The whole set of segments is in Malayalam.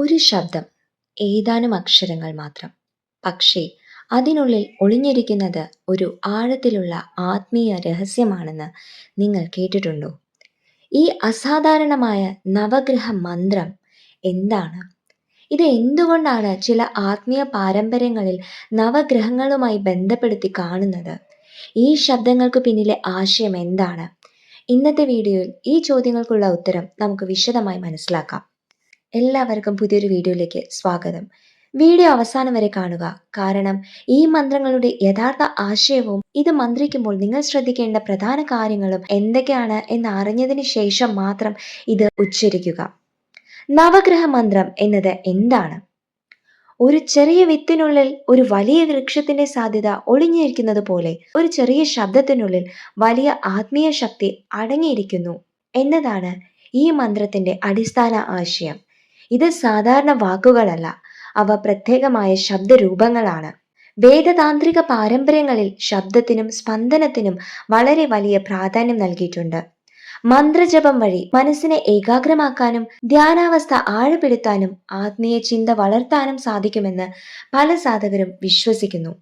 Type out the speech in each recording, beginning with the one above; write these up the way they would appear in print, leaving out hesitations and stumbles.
ഒരു ശബ്ദം, ഏതാനും അക്ഷരങ്ങൾ മാത്രം. പക്ഷേ അതിനുള്ളിൽ ഒളിഞ്ഞിരിക്കുന്നത് ഒരു ആഴത്തിലുള്ള ആത്മീയ രഹസ്യമാണെന്ന് നിങ്ങൾ കേട്ടിട്ടുണ്ടോ? ഈ അസാധാരണമായ നവഗ്രഹ മന്ത്രം എന്താണ്? ഇത് എന്തുകൊണ്ടാണ് ചില ആത്മീയ പാരമ്പര്യങ്ങളിൽ നവഗ്രഹങ്ങളുമായി ബന്ധപ്പെടുത്തി കാണുന്നത്? ഈ ശബ്ദങ്ങൾക്ക് പിന്നിലെ ആശയം എന്താണ്? ഇന്നത്തെ വീഡിയോയിൽ ഈ ചോദ്യങ്ങൾക്കുള്ള ഉത്തരം നമുക്ക് വിശദമായി മനസ്സിലാക്കാം. എല്ലാവർക്കും പുതിയൊരു വീഡിയോയിലേക്ക് സ്വാഗതം. വീഡിയോ അവസാനം വരെ കാണുക, കാരണം ഈ മന്ത്രങ്ങളുടെ യഥാർത്ഥ ആശയവും ഇത് മന്ത്രിക്കുമ്പോൾ നിങ്ങൾ ശ്രദ്ധിക്കേണ്ട പ്രധാന കാര്യങ്ങളും എന്തൊക്കെയാണ് എന്ന് അറിഞ്ഞതിന് ശേഷം മാത്രം ഇത് ഉച്ചരിക്കുക. നവഗ്രഹ മന്ത്രം എന്നത് എന്താണ്? ഒരു ചെറിയ വിത്തിനുള്ളിൽ ഒരു വലിയ വൃക്ഷത്തിന്റെ സാധ്യത ഒളിഞ്ഞിരിക്കുന്നത് പോലെ ഒരു ചെറിയ ശബ്ദത്തിനുള്ളിൽ വലിയ ആത്മീയ ശക്തി അടങ്ങിയിരിക്കുന്നു എന്നതാണ് ഈ മന്ത്രത്തിന്റെ അടിസ്ഥാന ആശയം. ഇത് സാധാരണ വാക്കുകളല്ല, അവ പ്രത്യേകമായ ശബ്ദരൂപങ്ങളാണ്. വേദതാന്ത്രിക പാരമ്പര്യങ്ങളിൽ ശബ്ദത്തിനും സ്പന്ദനത്തിനും വളരെ വലിയ പ്രാധാന്യം നൽകിയിട്ടുണ്ട്. മന്ത്രജപം വഴി മനസ്സിനെ ഏകാഗ്രമാക്കാനും ധ്യാനാവസ്ഥ ആഴപ്പെടുത്താനും ആത്മീയ ചിന്ത വളർത്താനും സാധിക്കുമെന്ന് പല സാധകരും വിശ്വസിക്കുന്നു.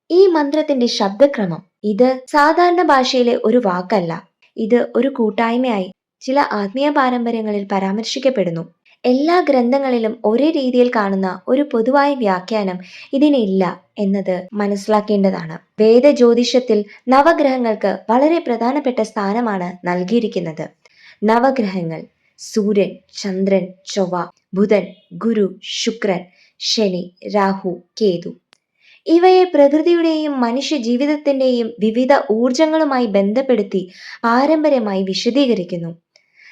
ഈ മന്ത്രത്തിന്റെ ശബ്ദക്രമം ഇത് സാധാരണ ഭാഷയിലെ ഒരു വാക്കല്ല, ഇത് ഒരു കൂട്ടായ്മയായി ചില ആത്മീയ പാരമ്പര്യങ്ങളിൽ പരാമർശിക്കപ്പെടുന്നു. എല്ലാ ഗ്രന്ഥങ്ങളിലും ഒരേ രീതിയിൽ കാണുന്ന ഒരു പൊതുവായ വ്യാഖ്യാനം ഇതിനില്ല എന്നത് മനസ്സിലാക്കേണ്ടതാണ്. വേദജ്യോതിഷത്തിൽ നവഗ്രഹങ്ങൾക്ക് വളരെ പ്രധാനപ്പെട്ട സ്ഥാനമാണ് നൽകിയിരിക്കുന്നത്. നവഗ്രഹങ്ങൾ സൂര്യൻ, ചന്ദ്രൻ, ചൊവ്വ, ബുധൻ, ഗുരു, ശുക്രൻ, ശനി, രാഹു, കേതു ഇവയെ പ്രകൃതിയുടെയും മനുഷ്യ ജീവിതത്തിന്റെയും വിവിധ ഊർജങ്ങളുമായി ബന്ധപ്പെടുത്തി പാരമ്പര്യമായി വിശദീകരിക്കുന്നു.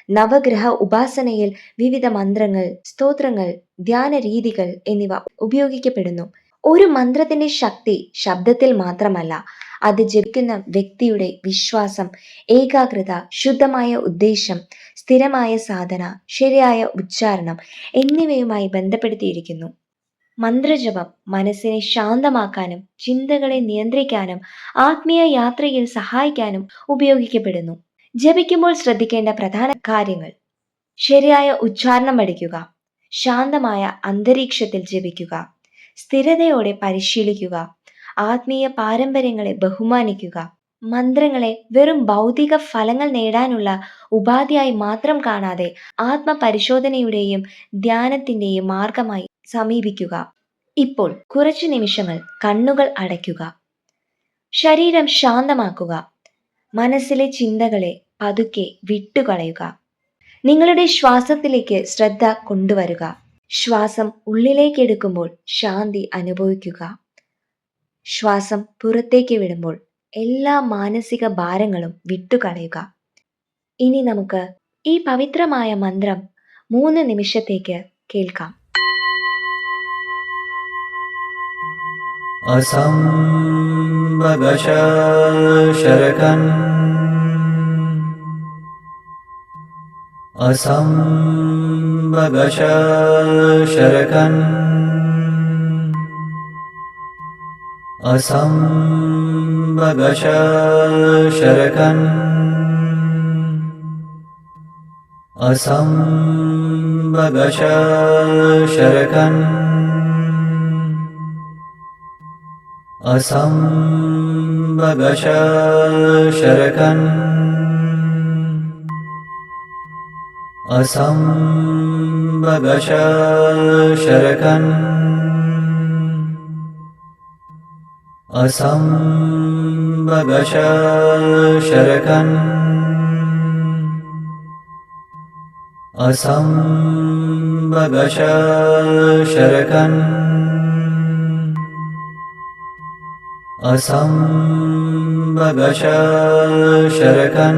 നവഗ്രഹ ഉപാസനയിൽ വിവിധ മന്ത്രങ്ങൾ, സ്തോത്രങ്ങൾ, ധ്യാന രീതികൾ എന്നിവ ഉപയോഗിക്കപ്പെടുന്നു. ഒരു മന്ത്രത്തിന്റെ ശക്തി ശബ്ദത്തിൽ മാത്രമല്ല, അത് ജപിക്കുന്ന വ്യക്തിയുടെ വിശ്വാസം, ഏകാഗ്രത, ശുദ്ധമായ ഉദ്ദേശം, സ്ഥിരമായ സാധന, ശരിയായ ഉച്ചാരണം എന്നിവയുമായി ബന്ധപ്പെടുത്തിയിരിക്കുന്നു. മന്ത്രജപം മനസ്സിനെ ശാന്തമാക്കാനും ചിന്തകളെ നിയന്ത്രിക്കാനും ആത്മീയ യാത്രയിൽ സഹായിക്കാനും ഉപയോഗിക്കപ്പെടുന്നു. ജപിക്കുമ്പോൾ ശ്രദ്ധിക്കേണ്ട പ്രധാന കാര്യങ്ങൾ: ശരിയായ ഉച്ചാരണം പഠിക്കുക, ശാന്തമായ അന്തരീക്ഷത്തിൽ ജപിക്കുക, സ്ഥിരതയോടെ പരിശീലിക്കുക, ആത്മീയ പാരമ്പര്യങ്ങളെ ബഹുമാനിക്കുക, മന്ത്രങ്ങളെ വെറും ഭൗതിക ഫലങ്ങൾ നേടാനുള്ള ഉപാധിയായി മാത്രം കാണാതെ ആത്മപരിശോധനയുടെയും ധ്യാനത്തിന്റെയും മാർഗമായി സമീപിക്കുക. ഇപ്പോൾ കുറച്ചു നിമിഷങ്ങൾ കണ്ണുകൾ അടയ്ക്കുക, ശരീരം ശാന്തമാക്കുക, മനസ്സിലെ ചിന്തകളെ പതുക്കെ വിട്ടുകളയുക. നിങ്ങളുടെ ശ്വാസത്തിലേക്ക് ശ്രദ്ധ കൊണ്ടുവരിക. ശ്വാസം ഉള്ളിലേക്ക് എടുക്കുമ്പോൾ ശാന്തി അനുഭവിക്കുക. ശ്വാസം പുറത്തേക്ക് വിടുമ്പോൾ എല്ലാ മാനസിക ഭാരങ്ങളും വിട്ടുകളയുക. ഇനി നമുക്ക് ഈ പവിത്രമായ മന്ത്രം 3 നിമിഷത്തേക്ക് കേൾക്കാം. അസംബഗശരകൻ അസംബഗശരകൻ അസംബഗശരകൻ അസംബഗശരകൻ അസംബഗശരകൻ അസംബഗശരകൻ അസംബഗശരകൻ അസംബഗശരകൻ അസംബഗശരകൻ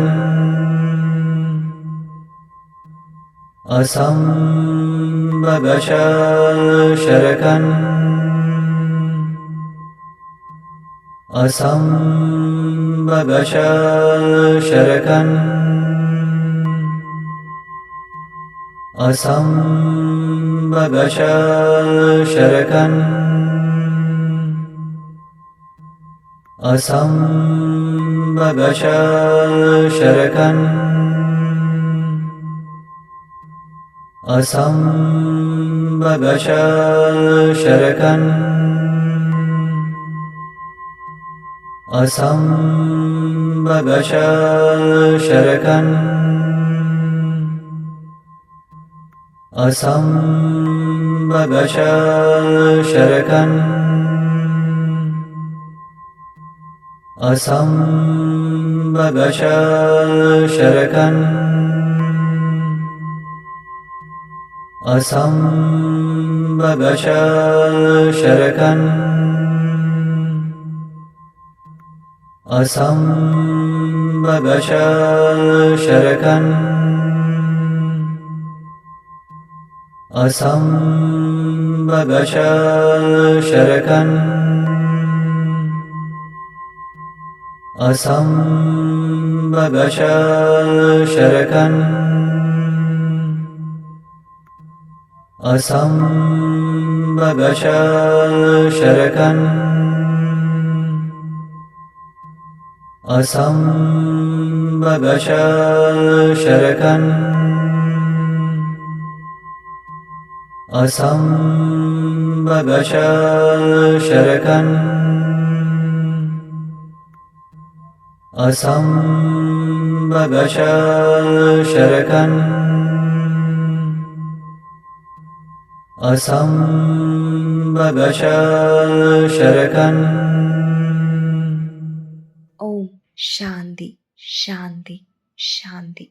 അസംബഗശരകൻ അസംബഗശരകൻ അസംബഗശരകൻ അസംബഗശരകൻ असम्बगशरकन् असम्बगशरकन् असम्बगशरकन् असम्बगशरकन् असम्बगशरकन् असम्बगशरकन् असम्बगशरकन् असम्बगशरकन् असम्बगशरकन् असम्बगशरकन् असम्बगशरकन् असम्बगशरकन् असम्बगशरकन् ഓം ശാന്തി ശാന്തി ശാന്തി.